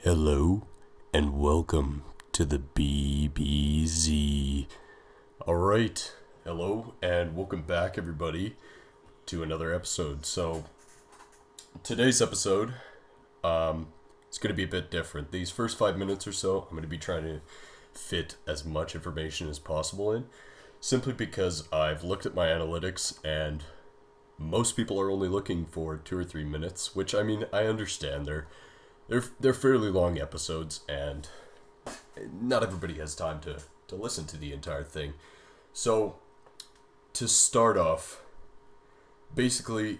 Hello and welcome to the Bbz. Alright, hello and welcome back everybody to another episode. So, today's episode is going to be a bit different. These first 5 minutes or so, I'm going to be trying to fit as much information as possible in, simply because I've looked at my analytics and most people are only looking for 2 or 3 minutes, which I mean, I understand they're fairly long episodes and not everybody has time to listen to the entire thing. So, to start off, basically,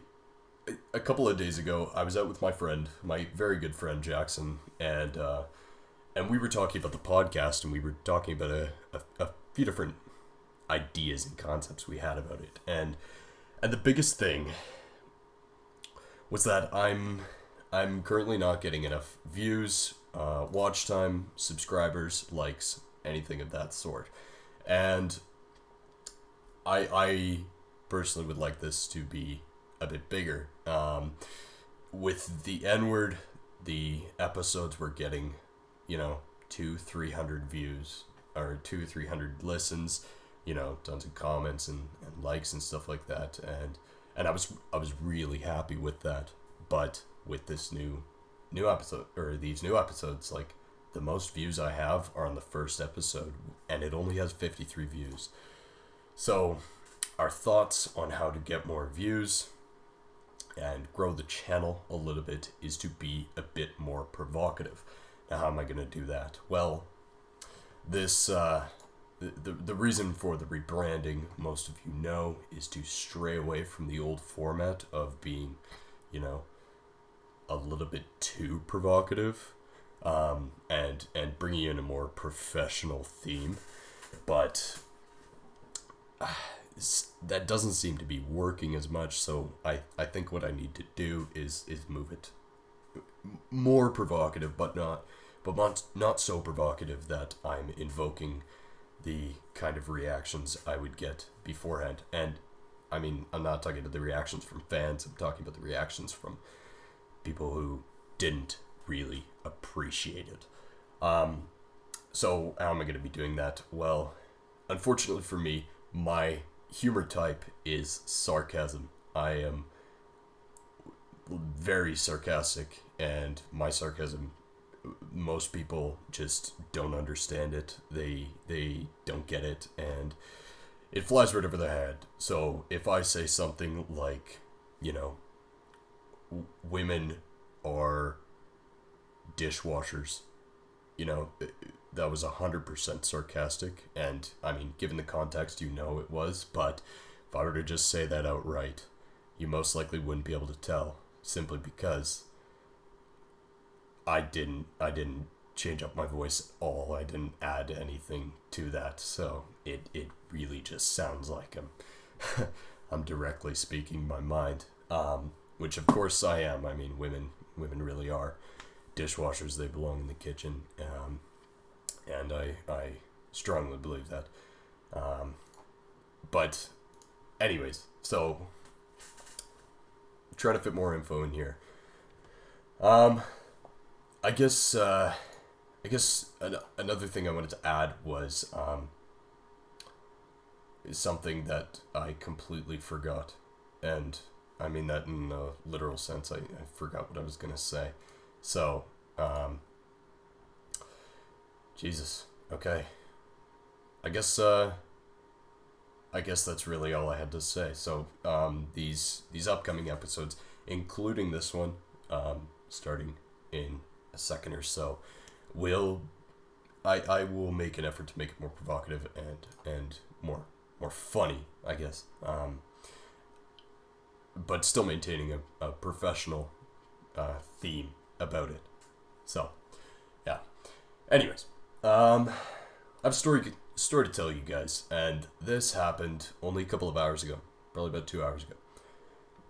a couple of days ago, I was out with my friend, my very good friend Jackson, and we were talking about the podcast, and we were talking about a few different ideas and concepts we had about it, and the biggest thing was that I'm currently not getting enough views, watch time, subscribers, likes, anything of that sort, and I personally would like this to be a bit bigger. With the N-word, the episodes were getting, 200-300 views, or 200-300 listens, tons of comments and likes and stuff like that, and I was really happy with that. But with this new episode, or these new episodes, like, the most views I have are on the first episode, and it only has 53 views. So, our thoughts on how to get more views and grow the channel a little bit is to be a bit more provocative. Now, how am I going to do that? Well, this the reason for the rebranding, most of you know, is to stray away from the old format of being, a little bit too provocative, and bringing in a more professional theme, but that doesn't seem to be working as much. So I think what I need to do is move it more provocative, but not so provocative that I'm invoking the kind of reactions I would get beforehand. And I mean, I'm not talking about the reactions from fans, I'm talking about the reactions from people who didn't really appreciate it. So how am I going to be doing that? Well, unfortunately for me, my humor type is sarcasm. I am very sarcastic, and my sarcasm, most people just don't understand it. They don't get it, and it flies right over their head. So if I say something like, women are dishwashers, that was 100% sarcastic, and I mean, given the context, it was, but if I were to just say that outright, you most likely wouldn't be able to tell, simply because I didn't change up my voice at all. I didn't add anything to that, so it really just sounds like I'm directly speaking my mind, which of course I am. I mean, women really are dishwashers. They belong in the kitchen, and I strongly believe that. But anyways, so trying to fit more info in here. I guess another thing I wanted to add was is something that I completely forgot, and I mean that in a literal sense. I forgot what I was gonna say. So, Jesus. Okay. I guess that's really all I had to say. So, these upcoming episodes, including this one, starting in a second or so, I will make an effort to make it more provocative and more funny, I guess. But still maintaining a professional theme about it. So, yeah. Anyways, I have a story to tell you guys, and this happened only a couple of hours ago, probably about 2 hours ago.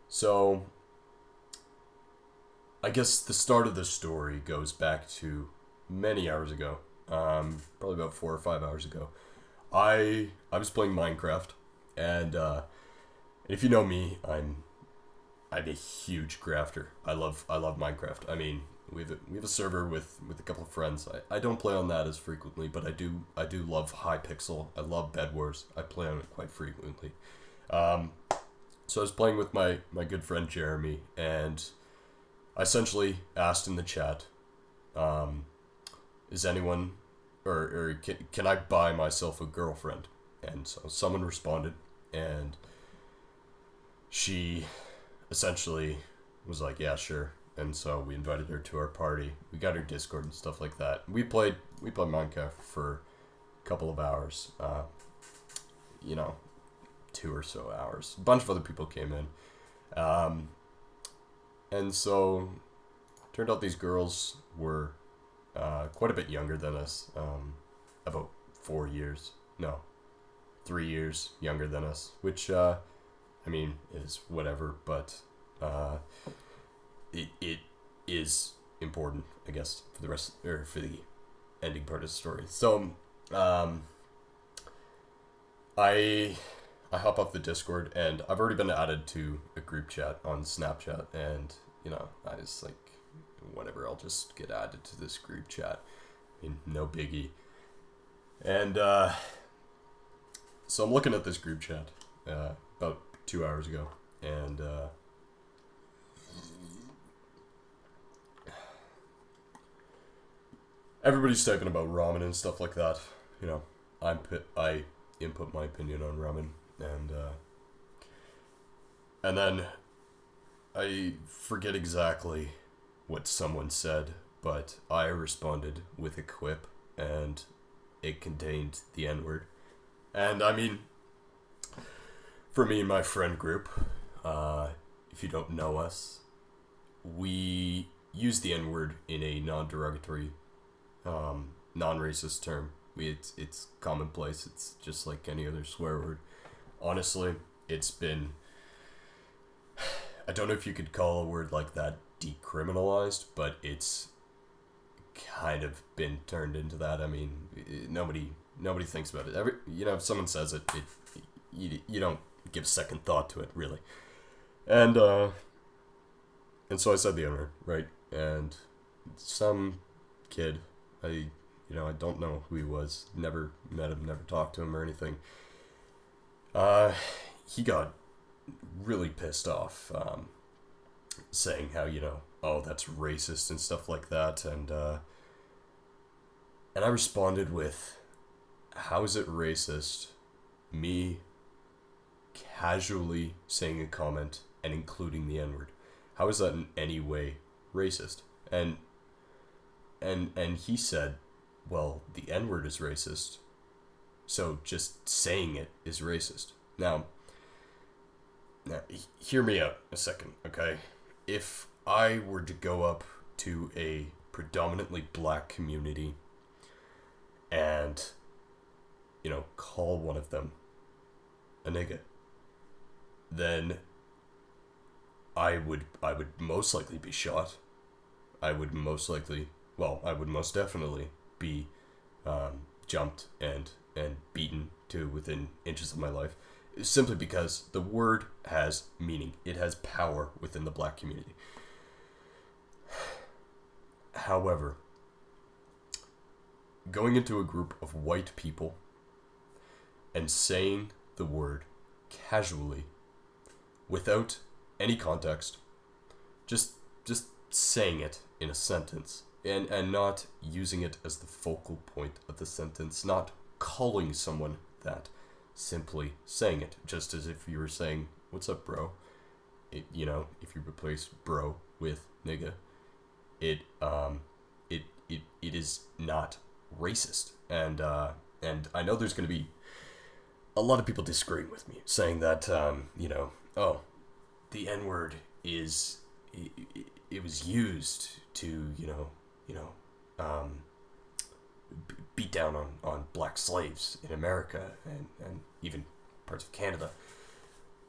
So, I guess the start of the story goes back to many hours ago, probably about 4 or 5 hours ago. I was playing Minecraft, and if you know me, I'm a huge grafter. I love Minecraft. I mean, we have a server with a couple of friends. I don't play on that as frequently, but I do love Hypixel. I love Bed Wars. I play on it quite frequently. So I was playing with my good friend Jeremy, and I essentially asked in the chat, is anyone, or can I buy myself a girlfriend? And so someone responded, and she essentially was like, yeah, sure. And so we invited her to our party. We got her Discord and stuff like that. We played Minecraft for a couple of hours. 2 or so hours. A bunch of other people came in. And so turned out these girls were quite a bit younger than us. About 4 years. No, 3 years younger than us. Which, is whatever, but it is important, I guess, for the rest, or for the ending part of the story. So, I hop off the Discord, and I've already been added to a group chat on Snapchat, and, I was like, whatever, I'll just get added to this group chat. I mean, no biggie. And, so I'm looking at this group chat, about 2 hours ago, and, everybody's typing about ramen and stuff like that. I input my opinion on ramen, and then I forget exactly what someone said, but I responded with a quip, and it contained the N-word. And I mean, for me and my friend group, if you don't know us, we use the N-word in a non-derogatory, non-racist term. It's commonplace. It's just like any other swear word. Honestly, it's been, I don't know if you could call a word like that decriminalized, but it's kind of been turned into that. I mean, nobody thinks about it. If someone says it, you don't give a second thought to it, really. And so I said the N-word, right? And some kid, I don't know who he was, never met him, never talked to him or anything. He got really pissed off, saying how, oh, that's racist and stuff like that. And I responded with, how is it racist, me casually saying a comment and including the N-word? How is that in any way racist? And he said, well, the N-word is racist, so just saying it is racist. Now, hear me out a second, okay? If I were to go up to a predominantly black community and, call one of them a nigga, then I would most likely be shot. I would most definitely be jumped and beaten to within inches of my life, simply because the word has meaning. It has power within the black community. However, going into a group of white people and saying the word casually without any context, just saying it in a sentence, and not using it as the focal point of the sentence, not calling someone that, simply saying it, just as if you were saying, what's up, bro? If you replace bro with nigga, it is not racist. And I know there's going to be a lot of people disagreeing with me, saying that, oh, the N-word is, it was used to, beat down on black slaves in America and even parts of Canada.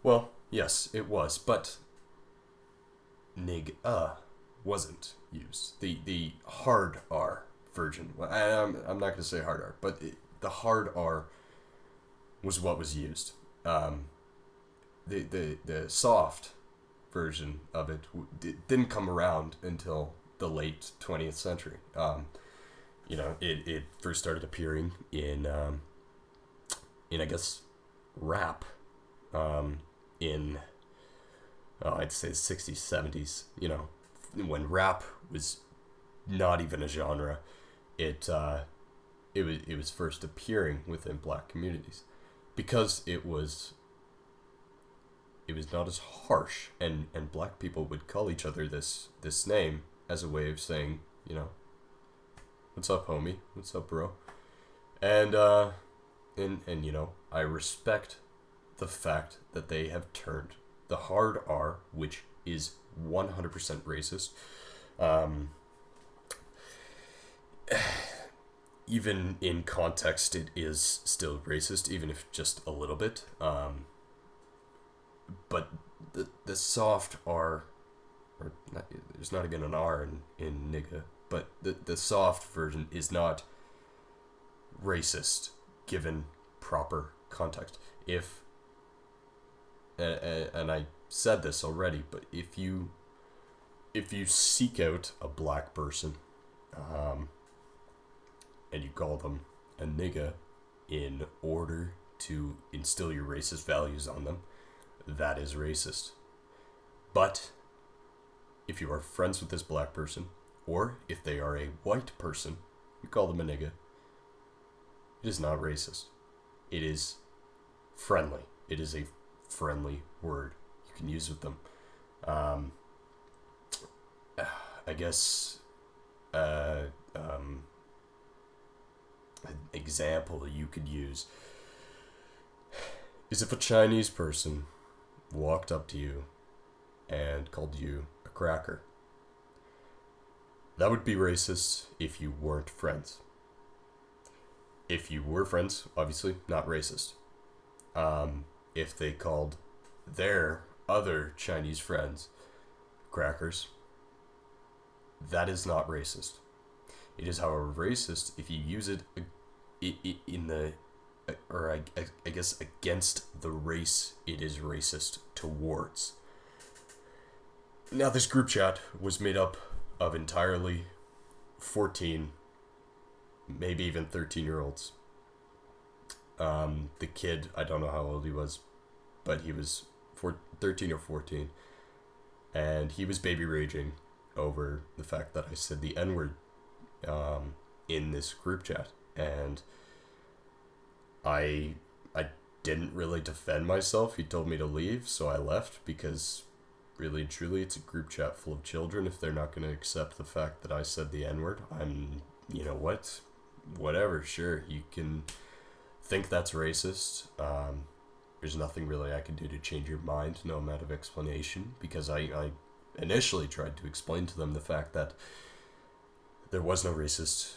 Well, yes, it was, but wasn't used. The hard R version, I'm not going to say hard R, but the hard R was what was used. The soft version of it didn't come around until the late 20th century. It first started appearing in I guess rap, in I'd say 60s, 70s. When rap was not even a genre, it was first appearing within black communities because it was not as harsh, and black people would call each other this name as a way of saying, what's up, homie, what's up, bro. And I respect the fact that they have turned the hard R, which is 100% racist, even in context, it is still racist, even if just a little bit. But the soft R, or not, there's not even an R in nigga, but the soft version is not racist given proper context. If and I said this already, but if you seek out a black person, and you call them a nigga in order to instill your racist values on them, that is racist. But if you are friends with this black person, or if they are a white person, you call them a nigga, it is not racist. It is friendly. It is a friendly word you can use with them. I guess an example you could use is if a Chinese person walked up to you and called you a cracker. That would be racist if you weren't friends. If you were friends, obviously not racist. If they called their other Chinese friends crackers, that is not racist. It is, however, racist if you use it in the, or I guess against the race it is racist towards. Now, this group chat was made up of entirely 14, maybe even 13-year-olds. The kid, I don't know how old he was, but he was 13 or 14, and he was baby raging over the fact that I said the N-word in this group chat, and I didn't really defend myself. He told me to leave, so I left, because really and truly it's a group chat full of children. If they're not going to accept the fact that I said the N-word, I'm, whatever, sure, you can think that's racist. There's nothing really I can do to change your mind, no amount of explanation, because I initially tried to explain to them the fact that there was no racist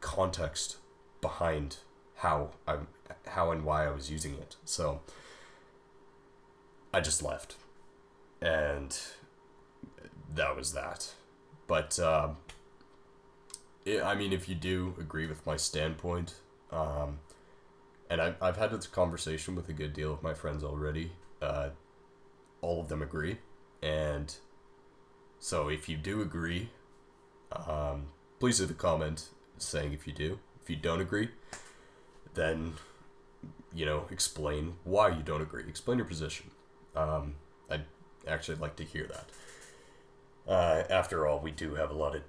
context behind how and why I was using it. So I just left, and that was that. But if you do agree with my standpoint, and I've had this conversation with a good deal of my friends already, all of them agree, and so if you do agree, please leave a comment saying if you do. If you don't agree, then explain why you don't agree. Explain your position. I'd actually like to hear that. After all, we do have a lot of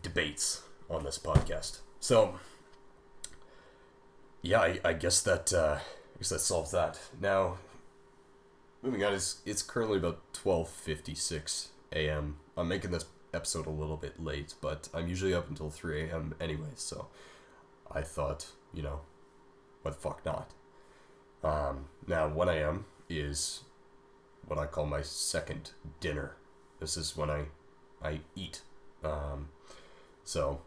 debates on this podcast. So yeah, I guess that solves that. Now, moving on, it's currently about 12:56 a.m. I'm making this episode a little bit late, but I'm usually up until 3 a.m. anyway, so I thought, what the fuck not. Now, 1 a.m. is what I call my second dinner. This is when I eat. So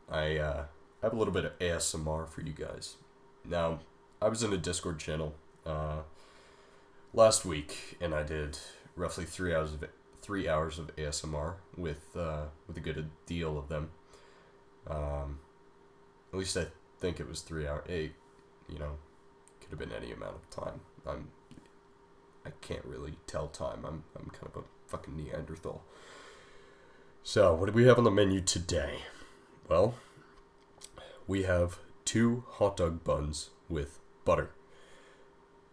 I have a little bit of ASMR for you guys. Now, I was in a Discord channel last week, and I did roughly 3 hours of ASMR with a good deal of them. At least I think it was 3 hours. Could have been any amount of time. I can't really tell time. I'm kind of a fucking Neanderthal. So, what do we have on the menu today? Well, we have 2 hot dog buns with butter.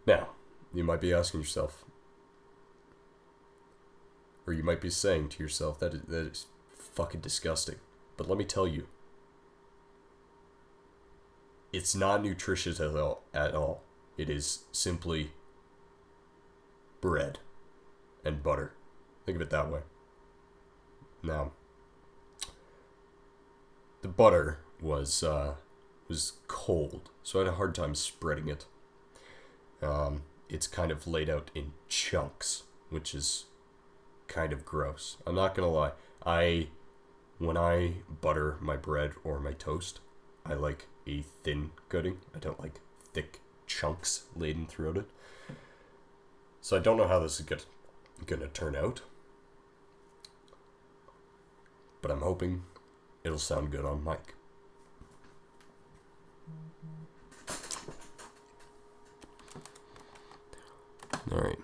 Now, you might be asking yourself, or you might be saying to yourself, that is fucking disgusting. But let me tell you, it's not nutritious at all. It is simply bread and butter. Think of it that way. Now, the butter was cold, so I had a hard time spreading it. It's kind of laid out in chunks, which is kind of gross. I'm not gonna lie. When I butter my bread or my toast, I like a thin coating. I don't like thick chunks laden throughout it. So I don't know how this is gonna turn out, but I'm hoping it'll sound good on mic. All right.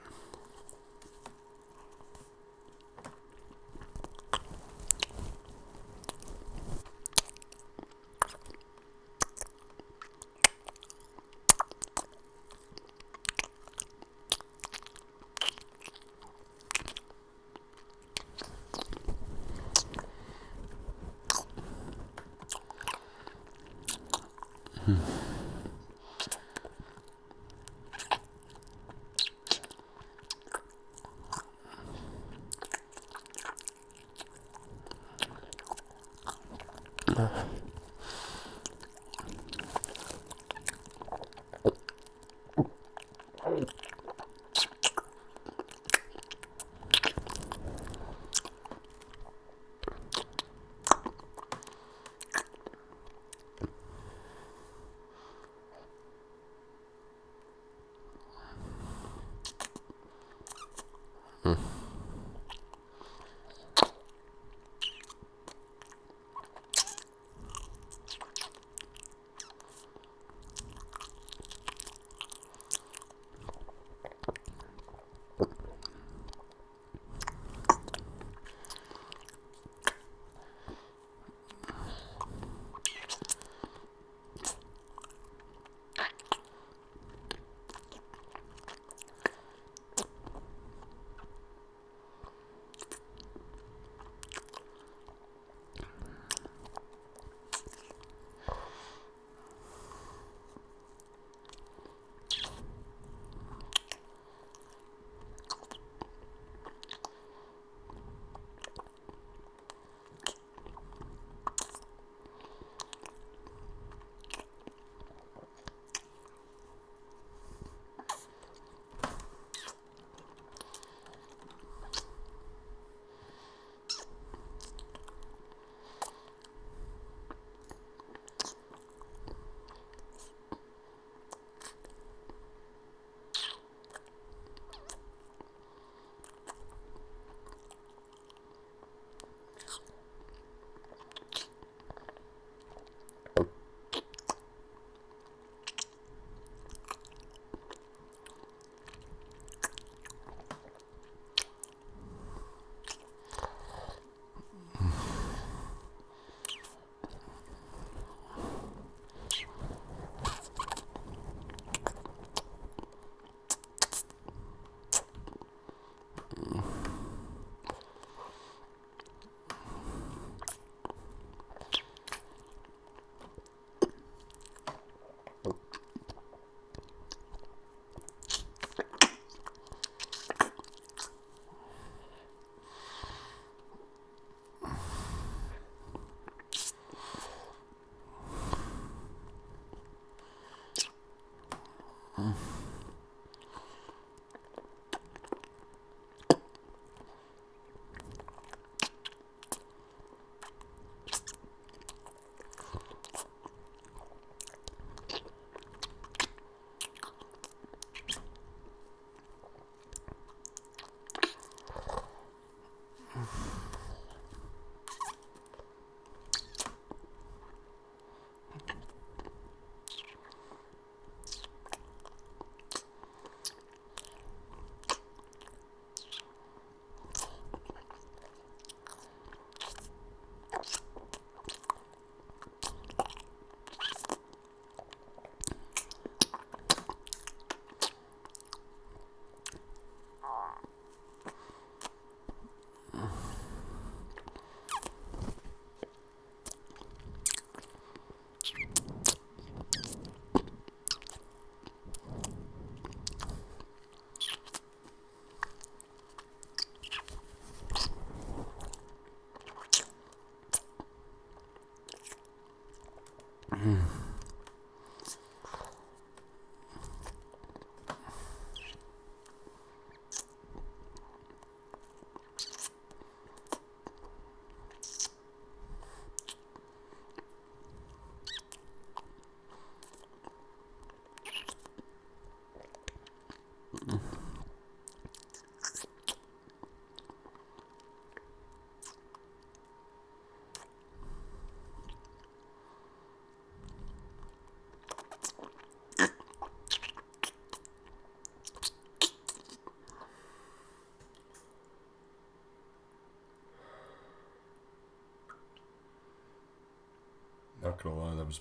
Not gonna lie, that was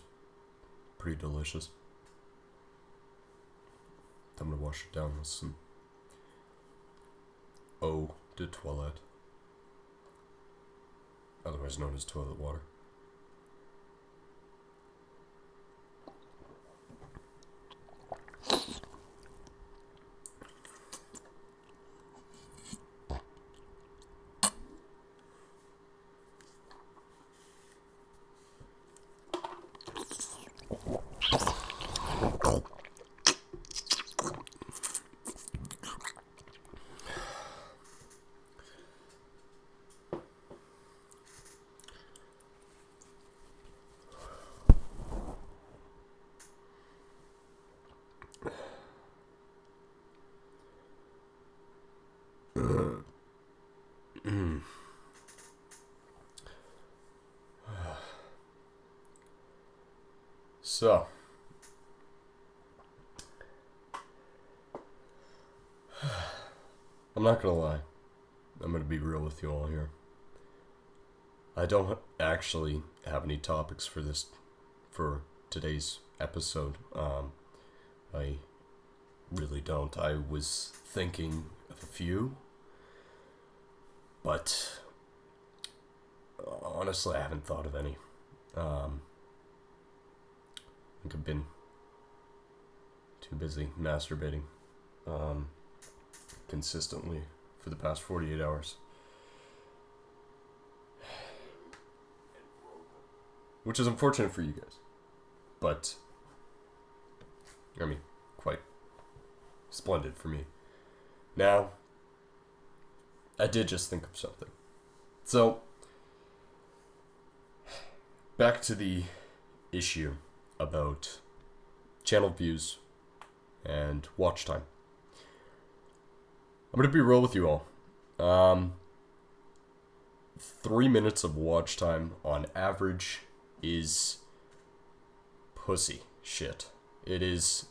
pretty delicious. I'm gonna wash it down with some eau de toilette, otherwise known as toilet water. So, I'm not gonna lie. I'm gonna be real with you all here. I don't actually have any topics for today's episode. I really don't. I was thinking of a few, but honestly, I haven't thought of any. I think I've been too busy masturbating consistently for the past 48 hours. Which is unfortunate for you guys. But, I mean, quite splendid for me. Now, I did just think of something. So, back to the issue about channel views and watch time. I'm going to be real with you all. 3 minutes of watch time on average is pussy shit. It is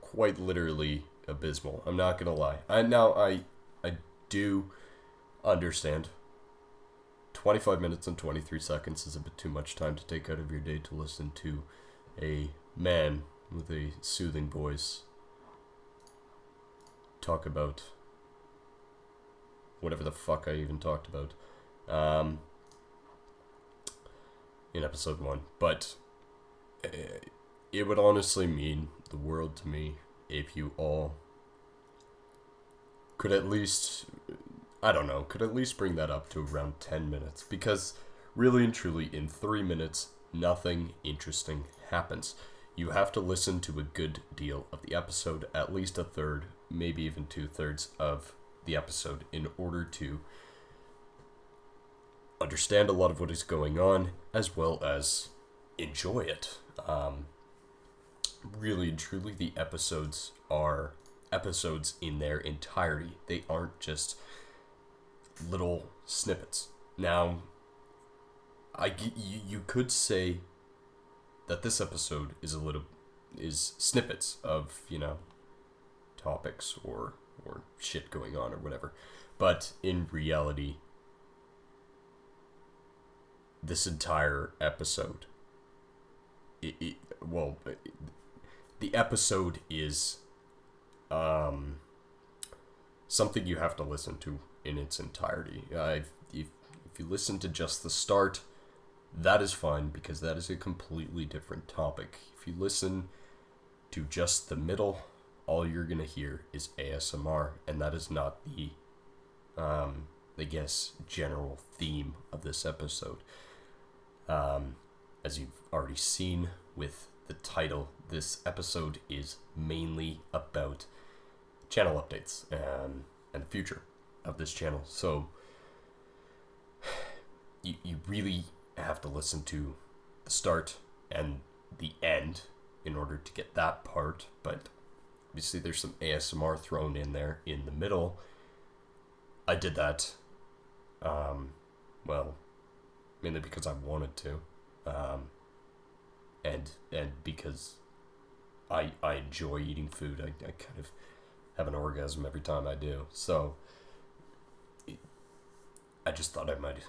quite literally abysmal. I'm not going to lie. I do understand 25 minutes and 23 seconds is a bit too much time to take out of your day to listen to a man with a soothing voice talk about whatever the fuck I even talked about in episode 1. But it would honestly mean the world to me if you all could at least, could at least bring that up to around 10 minutes. Because really and truly, in 3 minutes, nothing interesting happens. You have to listen to a good deal of the episode, at least a third, maybe even 2/3 of the episode, in order to understand a lot of what is going on, as well as enjoy it. Really and truly, the episodes are episodes in their entirety. They aren't just little snippets. Now, you could say that this episode is snippets of, topics or shit going on or whatever. But in reality, this entire episode, the episode is something you have to listen to in its entirety. If you listen to just the start, that is fine, because that is a completely different topic. If you listen to just the middle, all you're gonna hear is ASMR, and that is not the, general theme of this episode. As you've already seen with the title, this episode is mainly about channel updates and the future of this channel. So you really have to listen to the start and the end in order to get that part, but obviously there's some ASMR thrown in there in the middle. I did that, mainly because I wanted to, and because I enjoy eating food. I kind of have an orgasm every time I do, so I just thought I might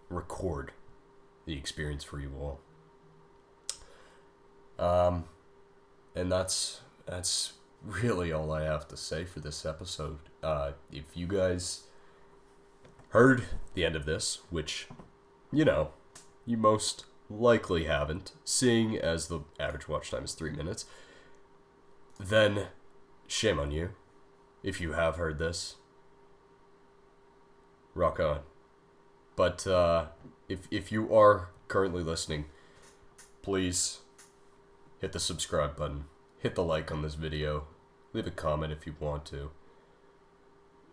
record the experience for you all, And that's really all I have to say for this episode. If you guys heard the end of this, which, you know, you most likely haven't, seeing as the average watch time is 3 minutes, then shame on you. If you have heard this, rock on. But if you are currently listening, please hit the subscribe button, hit the like on this video, leave a comment if you want to.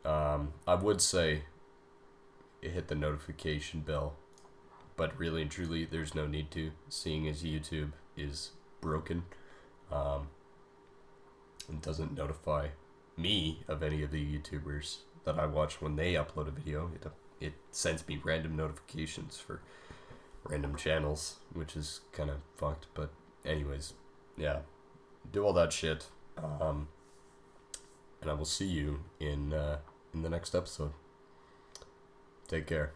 I would say hit the notification bell, but really and truly there's no need to, seeing as YouTube is broken. It doesn't notify me of any of the YouTubers that I watch when they upload a video. It sends me random notifications for random channels, which is kind of fucked. But anyways, yeah, do all that shit, and I will see you in the next episode. Take care.